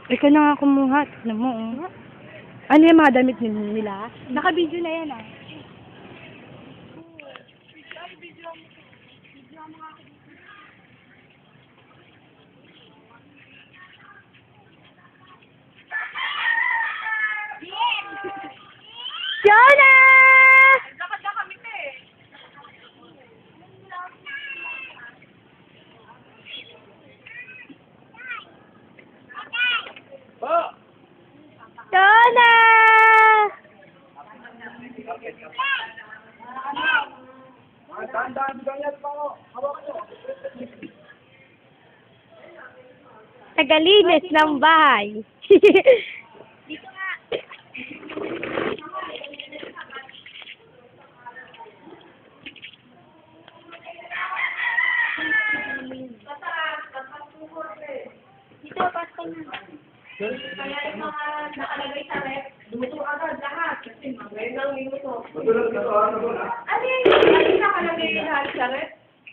Ikaw na nga kumuha. Tignan mo, oh. Ano yung mga damit nila? Naka-video na yan, ah. Jonah! Lakad na kami, te. Jonah! Tagalinis ng bahay. Dito nga. Dito, pasok na. Kaya yung mga nakalagay sa rep, luto agad lahat. Kasi magandang minuto. Ano yung nakalagay lahat sa rep?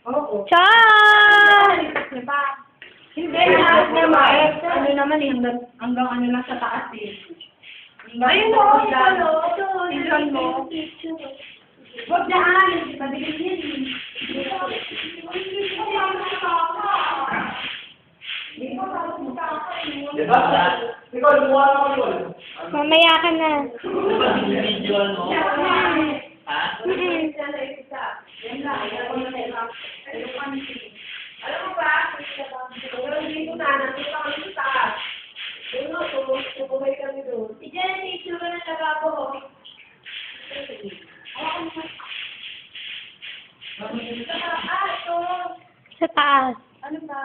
Oo. Ciao! Hindi, lahat naman. Ano naman eh, hanggang ano lang sa taas eh. Ayun o, ito. Tingnan mo. Huwag daan. Mabilis yun eh. Mamaya ka na. Video mo? Ha? Alam mo ba? Hanggang dito na, nandito kami sa taas. Doon, tumubay kami doon. Si Jenny, sura na nagabo. Ito. Sa taas. Ano ba?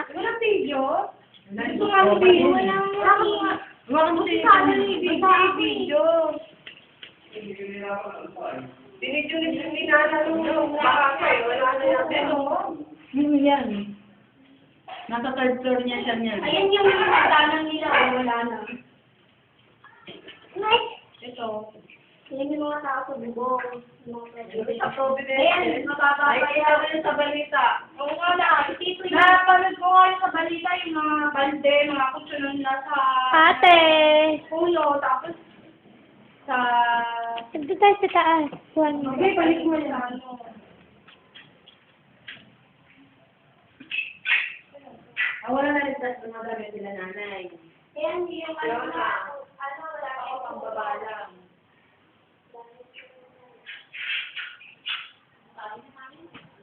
Walang video? Ito nga ang video. Walang video. Binidyo ni Nana nung nakakay. Wala na yung Ano yan? Nasa third floor niya siya niyan. Ayan yung tanang nila. Wala na. Ito. Yan yung mga tao sa bubong. Ayan, mababa pa yan sa balita. Oo nga lang. Napanood ko nga yung sa balita yung mga balde, mga kutsunan nila sa Ate! puno. Tapos sa... Dito tayo sa taas. Okay, balik mo yan. Wala na rin sa mga gamit nila nanay. Kaya hindi yung ano wala ako pang babalang.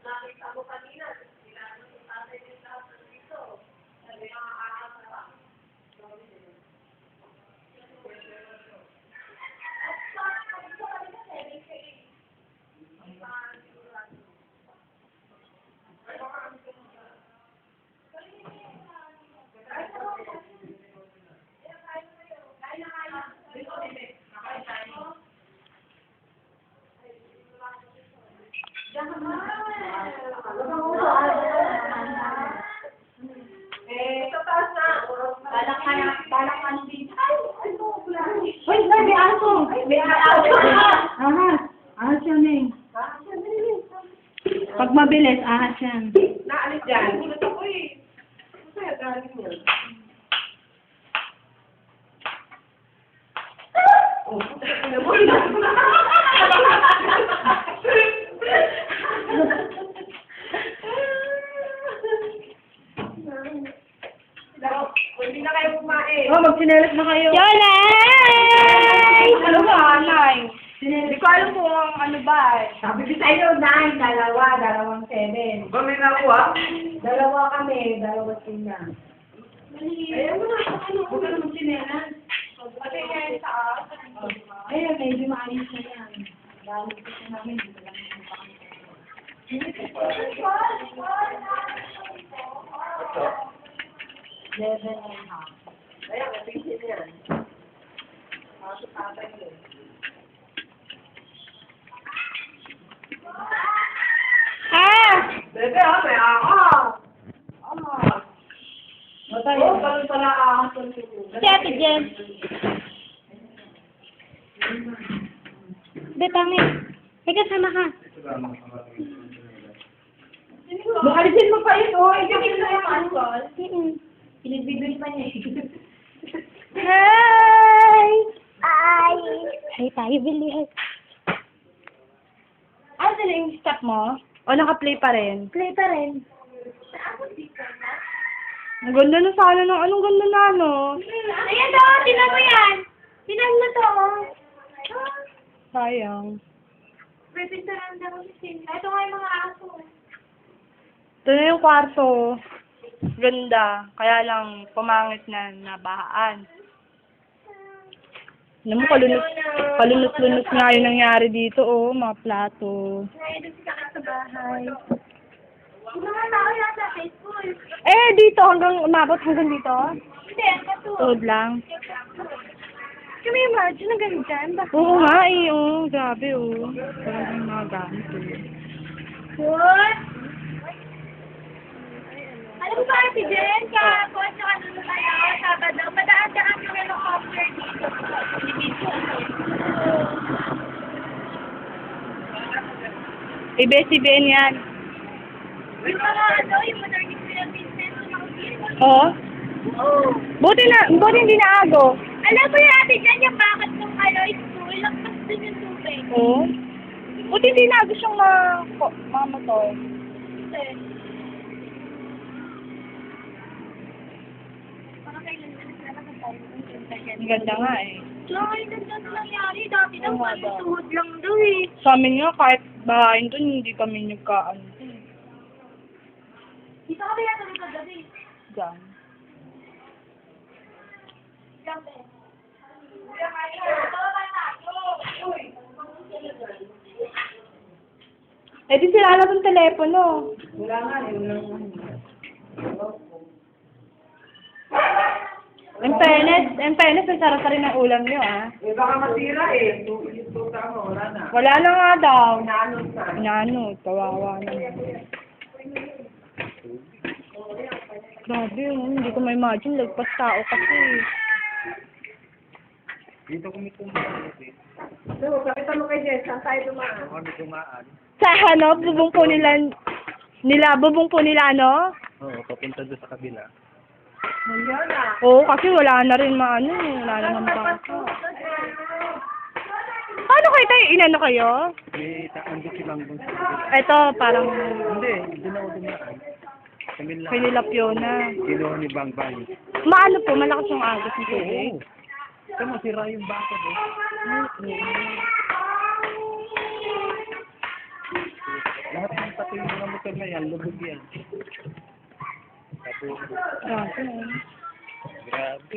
Nakita ko kanina, sila yung tatay yung tatay dito. Sabi mga ahas na lang. Sa taas na. Balak ka na din. Ay, ano, Uy, may aso! may aso. Ahas! Ahas yan eh. Pag mabilis, ahas yan. Naalis dyan. Gulat ako eh. Kaya galing niya. Oh, ano mo? Hindi na kayo kumain. Oh, magsinelas na kayo. Yolay! Ano ba, Nay? Hindi ko alam kung ano ba eh. Sabi ko sa iyo, 9, dalawang 7. Ba may nakuha? Dalawa kami, dalawa sila. Ayaw mo na. Huwag ka na magsinelas. Pati ngayon sa taas. Ayun, medyo maayos na yan. Dahil gusto namin, dito lang yung kami. 11.5. Kaya, kapitid yan. Ako sa tatay mo. Bebe, may ahas. Ahas. Matay. Oh, ganun pala ahas ang siguro. Si Ate Jen. Be, pangit. May kasama ka. Alisin mo pa yun, oh. Ikaw na yung alcohol. Mm-mm. Pinibigay pa niya. tayo bilihin. Ano na yung step mo? O naka-play pa rin? Play pa rin. Ang ganda na sana ng anong ganda na ano. Ayan o, tinan mo yan. Tinan mo to. Sayang. Pipintaran daw si Cindy. Ito nga yung mga aso. Ito na yung kwarto. Ganda. Kaya lang pumangit na nabahaan. Alam mo, kalunos-lunos nga yung nangyari dito, oh, mga plato. Ngayon doon sa sa bahay. Yung mga tao yata sa school. Eh, dito, umabot hanggang dito? Hindi, hanggang to. Tuod lang. Can you imagine ang ganyan? Oo nga, eh, oh, grabe, oh. Parang mga gamit, oh. What? Alam mo ba, si Jen, kahapon, tsaka nung tayo, Sabado, padaan-daan yung helicopter dito. ABS-CBN yan. Yung mga yung modernic Philippines, yung mga film. Oo. Oh. Buti hindi naago. Alam mo yung ate dyan, yung bakit nung school, lagpas din yung tubig. Oo. Buti hindi naago siyang mga motor. Kasi, parang kailan na sila nakatayo. Ang ganda nga, eh. So, ay ganda na nangyari. Dati daw, Oo nga parang daw. tuhod lang daw eh. Sa amin nga, kahit bahain doon, hindi kami nagkaan. Dito kami yata ng kagabi. Diyan. Gabi. Eh, di sila na ng telepono. In fairness, ang sarap rin ng ulam nyo, ah. Eh, baka masira eh. Ito tama, wala na. Wala na nga daw. Naanod na. Inano, kawawa na. Grabe, hindi ko ma-imagine, lagpas tao kasi. Dito kami tumaan eh. So, kapitan mo kay Jess, saan tayo tumaan? Kami tumaan. Sa ano, bubong po nila, ano? Oo, papunta doon sa kabila. Wala na. Oo, kasi wala na rin maano, wala naman bangka. Paano kayo tayo, inano kayo? May ando silang doon sa Ito, parang, Hindi na ako dumaan. Kami lang. pinilapyo na. Kinuha ni Bang Bang. Maano po, malakas yung agos ng tubig. Oo. Kaya masira yung baka doon. Lahat ng pati yung mga motor na yan, lubog yan. Tapos, Grabe. grabe.